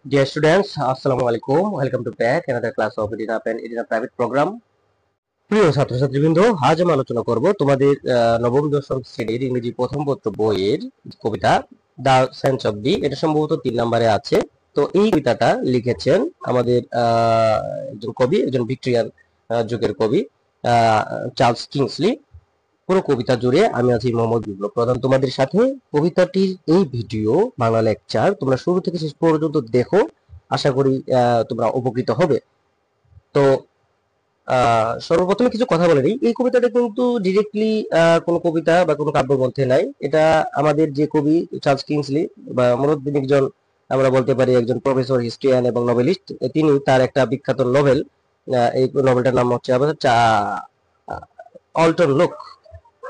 Dear students, Assalamu alaikum. Welcome to back another class of Edina Pen Edina Private Program. প্রিয় ছাত্রছাত্রীবৃন্দ, আজ আমি আলোচনা করব তোমাদের নবম দশম শ্রেণীর ইংরেজি প্রথম পত্র বইয়ের কবিতা দ্য সেন্স অফ ডি। এটা সম্ভবত 3 নম্বরে আছে। তো এই কবিতাটা লিখেছেন আমাদের একজন কবি, একজন ভিক্টোরিয়ান যুগের কবি চার্লস কিংসলি। পুরো কবিতা জুড়ে আমি আছি মোহাম্মদ বিপ্লব প্রধান তোমাদের সাথে। কবিতাটির এই ভিডিও বাংলা লেকচার তোমরা শুরু থেকে শেষ পর্যন্ত দেখো, আশা করি তোমরা উপকৃত হবে। তো সর্বপ্রথমে কিছু কথা বলে নিই। এই কবিতাটা কিন্তু ডিরেক্টলি কোনো কবিতা বা কোনো কাব্যগ্রন্থে নাই। এটা আমাদের যে কবি চার্লস কিংসলি, বা মূলত তিনি একজন, আমরা বলতে পারি একজন প্রফেসর, হিস্ট্রিয়ান এবং নোবেলিস্ট। তিনি তার একটা বিখ্যাত নোবেল, এই নোবেলটার নাম হচ্ছে অল্টন লুক।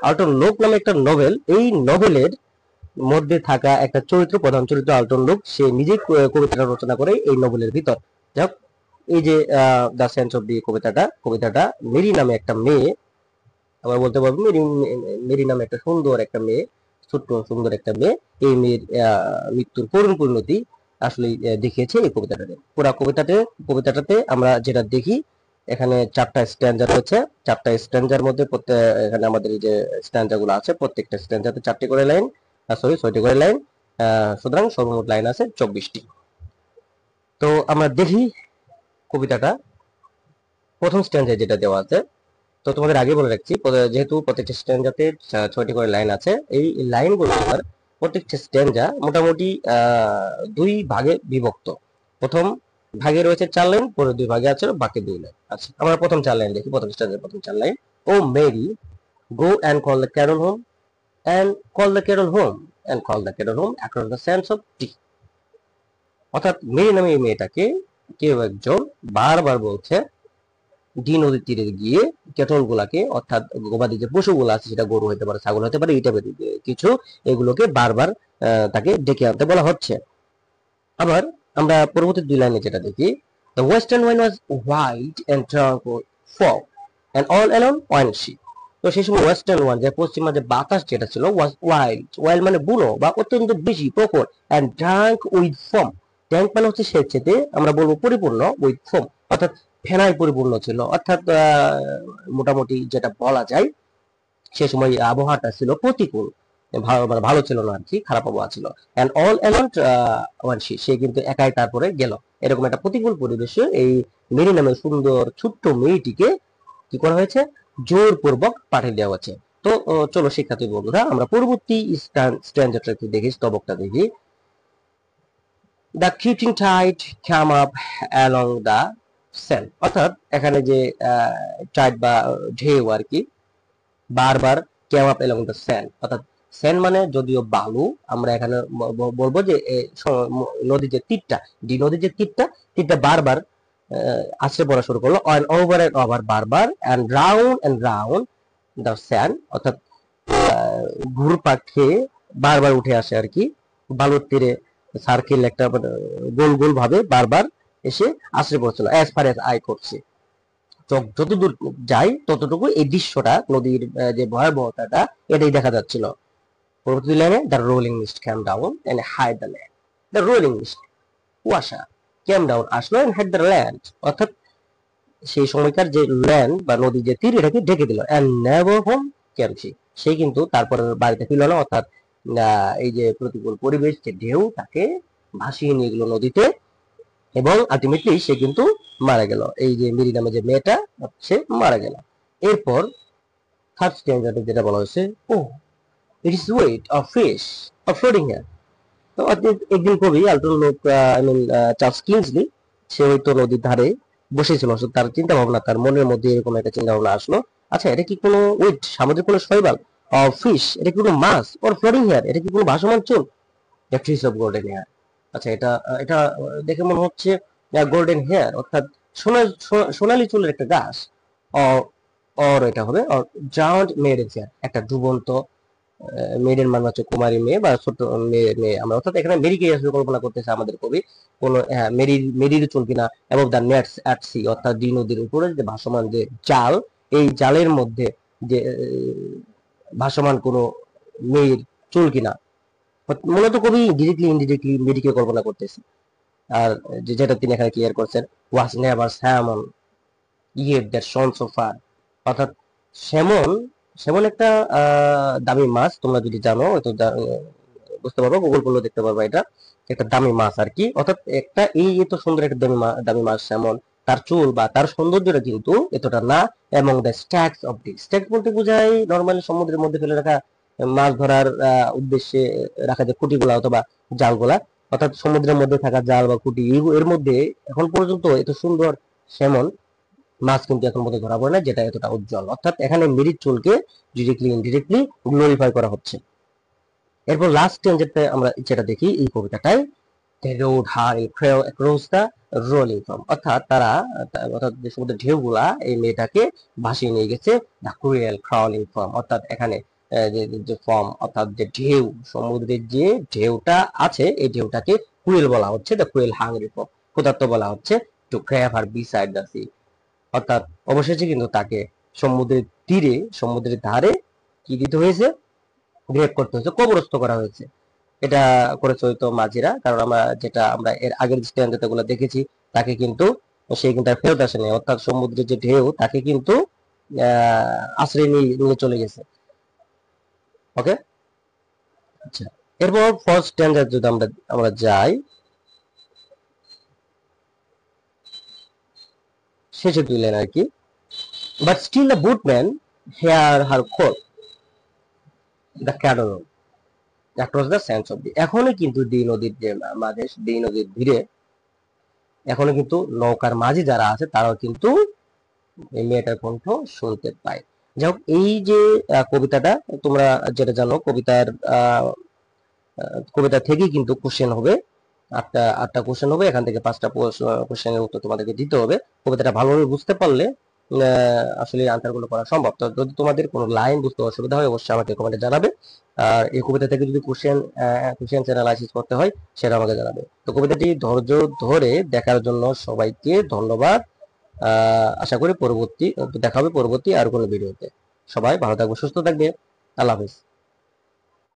আল্টন লুক নামে একটা নোবেল। এই নোবেলের মধ্যে থাকা একটা চরিত্র, প্রধান চরিত্র আল্টন লুক, সে নিজেই কবিতাটা রচনা করে এই নোবেলের ভিতর। যাক, এই যে দ্য সেন্স অফ দি কবিতাটা মেরি নামে একটা মেয়ে, আবার বলতে পারবো মেরি, মেরি নামে একটা সুন্দর একটা মেয়ে, ছোট্ট সুন্দর একটা মেয়ে, এই মেয়ের মৃত্যুর করুণ পরিণতি আসলে দেখিয়েছে এই কবিতাটাতে। পুরা কবিতাটাতে আমরা যেটা দেখি, এখানে 4টা স্ট্যান্জা রয়েছে। 4টা স্ট্যান্জার মধ্যে এখানে আমাদের এই যে স্ট্যান্জা গুলো আছে, প্রত্যেকটা স্ট্যান্জাতে 4টি করে লাইন, সরি 6টি করে লাইন। সুতরাং সর্বমোট লাইন আছে 24টি। তো আমরা দেখি কবিতাটা প্রথম স্ট্যান্জায় যেটা দেওয়া আছে। তো তোমাদের আগে বলে রাখছি, যেহেতু প্রত্যেকটা স্ট্যান্জাতে 6টি করে লাইন আছে, এই লাইনগুলো প্রত্যেকটা স্ট্যান্জা মোটামুটি 2 ভাগে বিভক্ত। প্রথম ভাগে রয়েছে 4 লাইন, পরে 2 ভাগে আছে বাকি 2 লাইন। আচ্ছা, আমরা প্রথম 4 লাইন দেখি। প্রথম স্ট্যান্জার প্রথম 4 line: O Mary, go and call the cattle home, and call the cattle home, and call the cattle home across the sands of Dee. অর্থাৎ মেরি নামে এই মেয়েটাকে কেউ একজন বারবার বলছে ডি নদীর তীরে গিয়ে কেটল গুলাকে, অর্থাৎ গবাদি যে পশুগুলো আছে, সেটা গরু হতে পারে, ছাগল হতে পারে, এটা কিছু, এগুলোকে বারবার তাকে ডেকে আনতে বলা হচ্ছে। আবার আমরা পরবর্তী 2 লাইনে যেটা দেখি: the western wind was white and fog and all alone went she. তো সেই সময় ওয়েস্টার্ন ওয়ান, যে পশ্চিমা যে বাতাস যেটা ছিল, ওয়াজ ওয়াইল্ড, ওয়াইল্ড মানে বুনো বা অত্যন্ত বেশি প্রখর, এন্ড ড্রাঙ্ক উইথ ফোম। ট্যাঙ্ক মানে হচ্ছে স্বেচ্ছেতে, আমরা বলবো পরিপূর্ণ, উইথ ফোম অর্থাৎ ফেনায় পরিপূর্ণ ছিল। অর্থাৎ মোটামুটি যেটা বলা যায়, সে সময় আবহাওয়াটা ছিল প্রতিকূল, মানে ভালো ছিল না আর কি, খারাপ আবহাওয়া ছিল। এন্ড অল অ্যালাউন্ড ওয়ান শি, সে কিন্তু একাই তারপরে গেল। এরকম একটা প্রতিকূল পরিবেশে এই মেরি নামের সুন্দর ছোট্ট মেয়েটিকে কি করা হয়েছে, জোরপূর্বক পাঠিয়ে দেওয়া হয়েছে। তো চলো শিক্ষার্থী বন্ধুরা, আমরা পরবর্তী স্ট্যান্ডারটা একটু দেখি, স্তবকটা দেখি। The creeping tide come up along the সেল। অর্থাৎ এখানে যে টাইড বা ঢেউ আর কি, বারবার came up along the sand, অর্থাৎ স্যান্ড মানে যদিও বালু, আমরা এখানে বলবো যে নদীর যে তীরটা, ডি নদীর যে তীরটা বারবার আছড়ে পড়া শুরু করলো, ওভার এন্ড ওভার, বারবার, এন্ড রাউন্ড দ্য স্যান্ড, অর্থাৎ ঘুরপাক খেয়ে বারবার উঠে আসে আর কি, বালুর তীরে সার্কেল একটা, মানে গোল গোল ভাবে বারবার এসে আছড়ে পড়ছিল। অ্যাজ ফার এজ আই করছে, চোখ যতদূর যায় ততটুকু এই দৃশ্যটা, নদীর যে ভয়াবহতাটা, এটাই দেখা যাচ্ছিল। পরবর্তী লাইনে: the rolling mist came down and hid the land. The rolling mist, কুয়াশা, ক্যাম ডাউন আসলো, এন্ড হাইড দ্য ল্যান্ড, অর্থাৎ সেই সময়কার যে ল্যান্ড বা নদী যে তীর, এটাকে ঢেকে দিল। And never home came she, সে কিন্তু তারপর বাড়িতে ফিরল না। অর্থাৎ এই যে প্রতিকূল পরিবেশ, যে ঢেউ তাকে ভাসিয়ে নিয়ে গেল নদীতে, এবং আলটিমেটলি সে কিন্তু মারা গেল। এই যে মেরি নামে যে মেয়েটা, সে মারা গেল। এরপর থার্ড স্ট্যান্ডার্ডে যেটা বলা হয়েছে: O it is weed of fish of floating hair. তো একদিন কবি Alton Locke, I mean Charles Kingsley, সে হয়তো নদীর ধারে বসেছিল। তার চিন্তা ভাবনা, তার মনের মধ্যে এরকম একটা চিন্তা ভাবনা আসলো, আচ্ছা এটা কি কোনো ওয়েট, সামুদ্রিক কোনো শৈবাল, অফ ফিশ, এটা কি কোনো মাছ, অর ফ্লোটিং হিয়ার, এটা কি কোনো ভাসমান চুল, the tresses of golden hair. আচ্ছা, এটা দেখে মনে হচ্ছে গোল্ডেন হেয়ার, অর্থাৎ সোনালী চুলের একটা গাছ। অর এটা হবে জায়ান্ট মেডেন হেয়ার, একটা ডুবন্ত মেয়েদের, মানে হচ্ছে কুমারী মেয়ে বা ছোট মেয়ে আমরা, অর্থাৎ এখানে মেরিকে আসলে কল্পনা করতেছে আমাদের কবি। কোন মেরির চুল কিনা এবং দ্য নেটস অ্যাট সি, অর্থাৎ ডি নদীর উপরে যে ভাসমান যে জাল, এই জালের মধ্যে যে ভাসমান কোন মেয়ের চুল কিনা। মূলত কবি ডিরেক্টলি ইনডিরেক্টলি মেরিকে কল্পনা করতেছে। আর যেটা তিনি এখানে ক্লিয়ার করছেন, was never salmon yet that শোন সো ফার, অর্থাৎ স্যামন, স্যামন একটা দামি মাছ, তোমরা যদি জানো তো বুঝতে পারবো, গুগল করলেও দেখতে পারবা, এটা একটা দামি মাছ আর কি। অর্থাৎ একটা এই এত সুন্দর একটা দামি মাছ স্যামন, তার চুল বা তার সৌন্দর্যটা কিন্তু এতটা না। এবং দ্য স্ট্যাকস অফ দি, স্ট্যাক বলতে বোঝায় নর্মালি সমুদ্রের মধ্যে ফেলে রাখা মাছ ধরার উদ্দেশ্যে রাখা যে খুঁটিগুলা অথবা জালগুলা, অর্থাৎ সমুদ্রের মধ্যে থাকা জাল বা খুঁটি এর মধ্যে এখন পর্যন্ত এত সুন্দর স্যামন মাছ কিন্তু এখন পর্যন্ত ধরা পড়ে না, যেটা এতটা উজ্জ্বল। অর্থাৎ এখানে মেরিট চুলকে ডিরেক্টলি ইনডিরেক্টলি গ্লোরিফাই করা হচ্ছে। এরপর লাস্ট স্টেঞ্জেতে আমরা যেটা দেখি এই কবিতাটায়, they rode high across the rolling foam, অর্থাৎ তারা, অর্থাৎ যে সমুদ্রের ঢেউগুলা এই মেয়েটাকে ভাসিয়ে নিয়ে গেছে the cruel crawling foam, অর্থাৎ এখানে যে ফর্ম অর্থাৎ যে ঢেউ, সমুদ্রের যে ঢেউটা আছে এই ঢেউটাকে ক্রুয়েল বলা হচ্ছে, the cruel hungry foam, ক্ষুধার্ত বলা হচ্ছে, to grab her beside the sea, অর্থাৎ অবশেষে কিন্তু তাকে সমুদ্রের তীরে, সমুদ্রের ধারে কি দিতে হয়েছে, গ্রেপ করতে হয়েছে, কবরস্থ করা হয়েছে। এটা করেছে হয়তো মাঝিরা, কারণ আমরা এর আগের স্ট্যান্ডার্ড গুলো দেখেছি, তাকে কিন্তু সে কিন্তু আর ফেরত আসেনি, অর্থাৎ সমুদ্রের যে ঢেউ তাকে কিন্তু আশ্রয় নিয়ে চলে গেছে। ওকে, আচ্ছা, এরপর ফার্স্ট স্ট্যান্ডার্ড যদি আমরা যাই, শেষে দুই লাইন আর কি, but still the boatman hear her call the cattle across the sands of Dee, এখনো কিন্তু দি নদীর যে মাঝে, দি নদীর ধীরে এখনো কিন্তু নৌকার মাঝি যারা আছে তারাও কিন্তু এই মেয়েটার কণ্ঠ শুনতে পায়। যাই হোক, এই যে কবিতাটা তোমরা যেটা জানো, কবিতা থেকেই কিন্তু কোশ্চেন হবে, আটটা কোশ্চেন হবে, এখান থেকে 5টা কোশ্চেনের উত্তর তোমাদেরকে দিতে হবে। কবিতাটা ভালোভাবে বুঝতে পারলে আসলে আনসার গুলো করা সম্ভব। তো যদি তোমাদের কোনো লাইন বুঝতে অসুবিধা হয় অবশ্যই আমাকে কমেন্টে জানাবে। আর এই কবিতা থেকে যদি কোশ্চেন অ্যানালাইসিস করতে হয় সেটা আমাকে জানাবে। তো কবিতাটি ধৈর্য ধরে দেখার জন্য সবাইকে ধন্যবাদ। আশা করি দেখা হবে পরবর্তী আর কোনো ভিডিওতে। সবাই ভালো থাকবে, সুস্থ থাকবে। আল্লাহ হাফিজ।